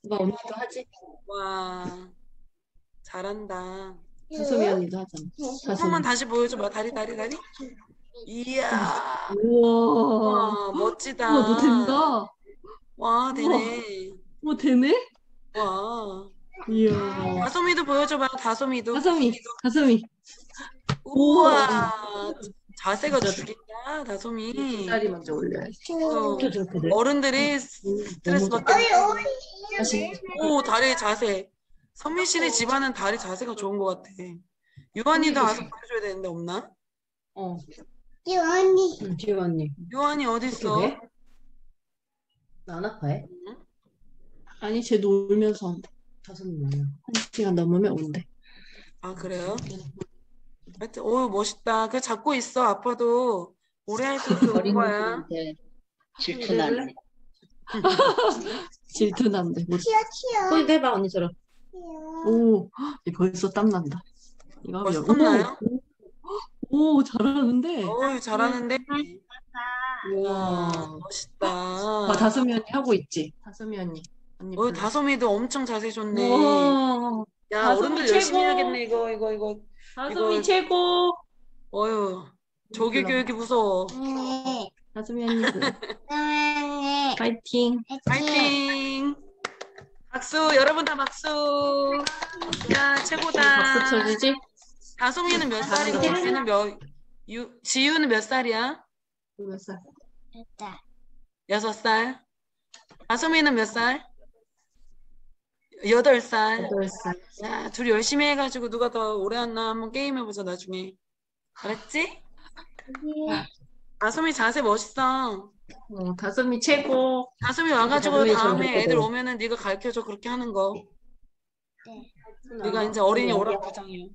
누가 언니도 하지? 와, 잘한다. 다솜이 언니도 하잖아. 한번 다솜이. 다시 보여줘봐. 다리, 다리, 다리. 이야, 우와. 와, 우와, 너 멋지다. 된다. 와, 우와, 되네. 우와, 되네? 와, 이야. 다솜이도 보여줘봐. 다솜이도. 다솜이, 다솜이. 우와, 우와. 자세가 진짜 죽인다, 이 다솜이. 다리 먼저 올려야지. 어, 어떻게 저렇게 돼? 어른들이 너무 스트레스 잘. 받겠는데. 다시. 오, 다리 자세. 선미 씨네 집안은 다리 자세가 좋은 것 같아. 유한이도 언니도. 와서 보여줘야 되는데 없나? 어, 언니. 응, 뒤에 언니. 유한이 어디 어떻게 있어? 돼? 나 안 아파해? 응? 아니, 쟤 놀면서 온대. 다솜이 뭐냐? 1시간 넘으면 온대. 아, 그래요? 하여튼, 오, 멋있다. 그 잡고 있어. 아빠도 오래 할 수 있게 온 거야. 어린이들한테 해볼래? 질투나네. 질투난데. 뭐. 치어. 포인트 해봐, 언니처럼. 오, 헉, 벌써 땀난다. 이거 벌써 하면, 땀나요? 오, 잘하는데. 어우, 잘하는데. 와, 우와. 봐, 멋있다. 다솜이 언니 하고 있지? 다솜이 언니. 언니 어우, 불러. 다솜이도 엄청 자세 좋네. 우와. 야, 다솜이 어른들 열심히 최고. 해야겠네, 이거. 다솜이 이거, 최고. 어휴, 조기 불러. 교육이 무서워. 네. 다솜이 언니 불러. 네. 파이팅. 파이팅! 박수, 여러분 다 박수. 야, 최고다. 박수 쳐주지? 다솜이는 몇 살이고, 잘한다. 지우는 지우는 몇 살이야? 몇 살? 됐다. 6살. 다솜이는 몇 살? 8살. 8살. 야, 둘이 열심히 해가지고 누가 더 오래 왔나 한번 게임해보자, 나중에. 알았지? 다솜이 자세 멋있어. 다솜이 최고. 다솜이 와가지고 다솜이처럼 다음에 애들 됐거든. 오면은 네가 가르쳐줘, 그렇게 하는 거. 네. 네가 이제 어린이 오락부장이야.